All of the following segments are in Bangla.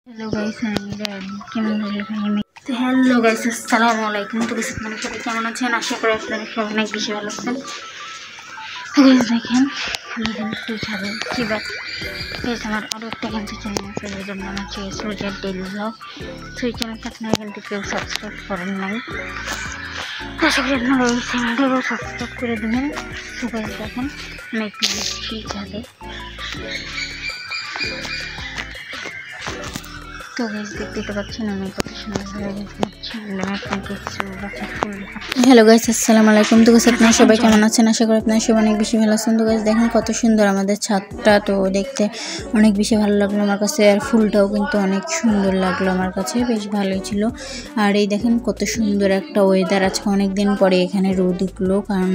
हेलो गाइस কেমন লাগলো তো হ্যালো গাইস আসসালামু আলাইকুম। তো গাইস আপনারা সবাই কেমন আছেন? আশা করি আপনারা সবাই অনেক বেশি ভালো আছেন। তো গাইস দেখেন আমি একটু ছাদে কি বাট গাইস আমার আরও একটা কিন্তু চ্যানেল আছে যেটার নাম হচ্ছে সোজার ডেইলি ব্লগ। তো এই চ্যানেলটা আপনারা কিন্তু কেউ সাবস্ক্রাইব করেন নাই, আশা করি আপনারা এই চ্যানেলটাও সাবস্ক্রাইব করে দেবেন। তো গাইস দেখেন আমি একটু দিচ্ছি ছাদে। তো গাইস দেখতে পাচ্ছেন আমি কত সুন্দর হ্যালো গাইস আসসালামু আলাইকুম। তো গাইস আপনারা সবাই কেমন আছেন? আশা করি আপনারা সবাই অনেক বেশি ভালো আছেন। তো গাইস দেখেন কত সুন্দর আমাদের ছাদটা, তো দেখতে অনেক বেশি ভালো লাগলো আমার কাছে। আর ফুলটাও কিন্তু অনেক সুন্দর লাগলো আমার কাছে, বেশ ভালোই ছিল। আর এই দেখেন কত সুন্দর একটা ওয়েদার, আজকে অনেক দিন পরে এখানে রোদ উঠলো, কারণ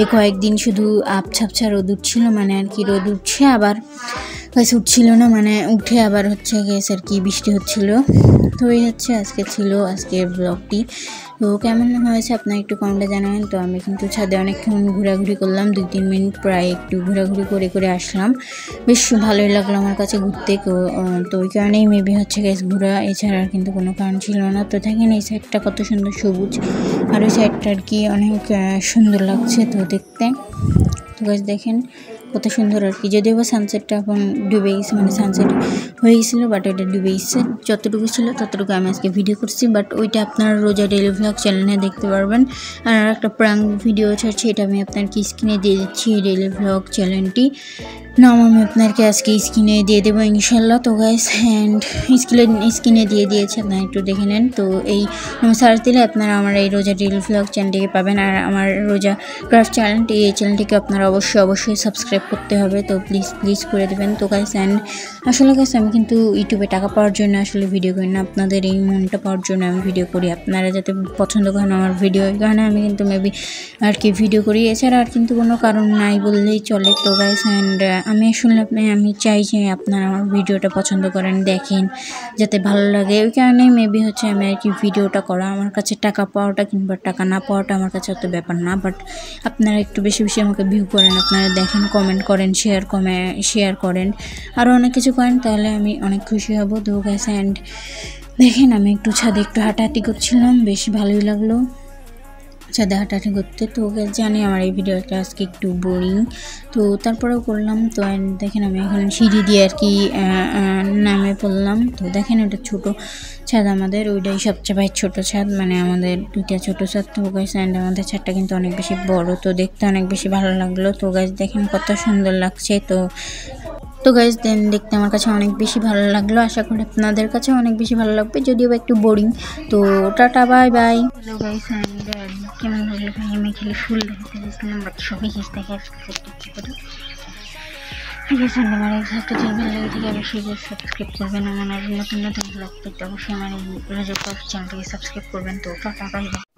এই কয়েকদিন শুধু আবছাবছা রোদ উঠছিল, মানে আর কি রোদ উঠছে আবার গাছ উঠছিল না, মানে উঠে আবার হচ্ছে গেছে আর কি বৃষ্টি হচ্ছিল। তো এই হচ্ছে আজকের ব্লগটি। তো কেমন হয়েছে আপনারা একটু কমেন্টে জানাবেন। তো আমি কিন্তু ছাদে অনেকক্ষণ ঘোরাঘুরি করলাম, 2-3 মিনিট প্রায় একটু ঘোরাঘুরি করে আসলাম, বেশ ভালোই লাগলো আমার কাছে ঘুরতে। তো ওই কারণেই মেবি হচ্ছে গ্যাস ঘোরা, এছাড়া আর কিন্তু কোনো কারণ ছিল না। তো দেখেন এই সাইডটা কত সুন্দর সবুজ, আর ওই সাইডটা আর কি অনেক সুন্দর লাগছে তো দেখতে। তো গাছ দেখেন কত সুন্দর আর কি, যদিও বা সানসেটটা এখন ডুবে গেছে, মানে সানসেট হয়ে গেছিলো বাট ওইটা ডুবে গেছে। যতটুকু ছিল ততটুকু আমি আজকে ভিডিও করছি, বাট ওইটা আপনারা রোজা ডেইলি ভ্লগ চ্যানেলে দেখতে পারবেন। আর একটা প্রাঙ্ক ভিডিও ছাড়ছি, এটা আমি আপনাকে স্ক্রিনে দিয়ে দিচ্ছি, ডেইলি ভ্লগ চ্যানেলটি নাম আমি আপনাকে আজকে স্ক্রিনে দিয়ে দেবো ইনশাল্লাহ। তো গাইস হ্যান্ড স্ক্রিনে দিয়ে দিয়েছে, আপনারা একটু দেখে নেন। তো এই সার্চ দিলে আপনারা আমার এই রোজা ডেইলি ভ্লগ চ্যানেলটিকে পাবেন। আর আমার রোজা ক্রাফট চ্যানেলটি, এই চ্যানেলটিকে আপনারা অবশ্যই সাবস্ক্রাইব করতে হবে, তো প্লিজ করে দেবেন। তো গাইস অ্যান্ড আসলে গাইস আমি কিন্তু ইউটিউবে টাকা পাওয়ার জন্য আসলে ভিডিও করি না, আপনাদের এই মনটা পাওয়ার জন্য আমি ভিডিও করি, আপনারা যাতে পছন্দ করেন আমার ভিডিও, এই কারণে আমি কিন্তু মেবি আর কি ভিডিও করি, এছাড়া আর কিন্তু কোনো কারণ নাই বললেই চলে। তো গাইস অ্যান্ড আমি আসলে আমি চাই যে আপনারা আমার ভিডিওটা পছন্দ করেন, দেখেন, যাতে ভালো লাগে, ওই কারণেই মেবি হচ্ছে আমি আর কি ভিডিওটা করা। আমার কাছে টাকা পাওয়াটা কিংবা টাকা না পাওয়াটা আমার কাছে অত ব্যাপার না, বাট আপনারা একটু বেশি আমাকে ভিউ করেন, আপনারা দেখেন, কমেন্ট করেন, শেয়ার করেন, আরও অনেক কিছু করেন, তাহলে আমি অনেক খুশি হব। তো গাইস অ্যান্ড দেখেন আমি একটু ছাদে একটু হাঁটাহাঁটি করছিলাম, বেশ ভালোই লাগলো ছাদে হাঁটাহাঁটি করতে। তো জানি আমার এই ভিডিওটা আজকে একটু বোরিং, তো তারপরেও করলাম। তো দেখেন আমি এখন সিঁড়ি দিয়ে আর কি নামে পড়লাম। তো দেখেন ওটা ছোটো ছাদ আমাদের, ওইটাই সবচেয়ে ছোটো ছাদ, মানে আমাদের 2টা ছোটো ছাদ। তো গাইস অ্যান্ড আমাদের ছাদটা কিন্তু অনেক বেশি বড়, তো দেখতে অনেক বেশি ভালো লাগলো। তো গাইস দেখেন কত সুন্দর লাগছে। তো গাইস দেখতে আমার কাছে অনেক বেশি ভালো লাগলো, আশা করি আপনাদের কাছে অনেক বেশি ভালো লাগবে, যদিও একটু বোরিং। তো tata bye bye. Hello guys কেমন লাগলো? আমি খালি ফুল দেখতে গেছিলাম, বাট সবই গাছ দেখে আমার একটা চ্যানেল লাগে থেকে অবশ্যই সাবস্ক্রাইব করবেন। আমার নতুন ব্লগ পেতে অবশ্যই আমার এই চ্যানেলটিকে সাবস্ক্রাইব করবেন। তো টাটা বাই বাই।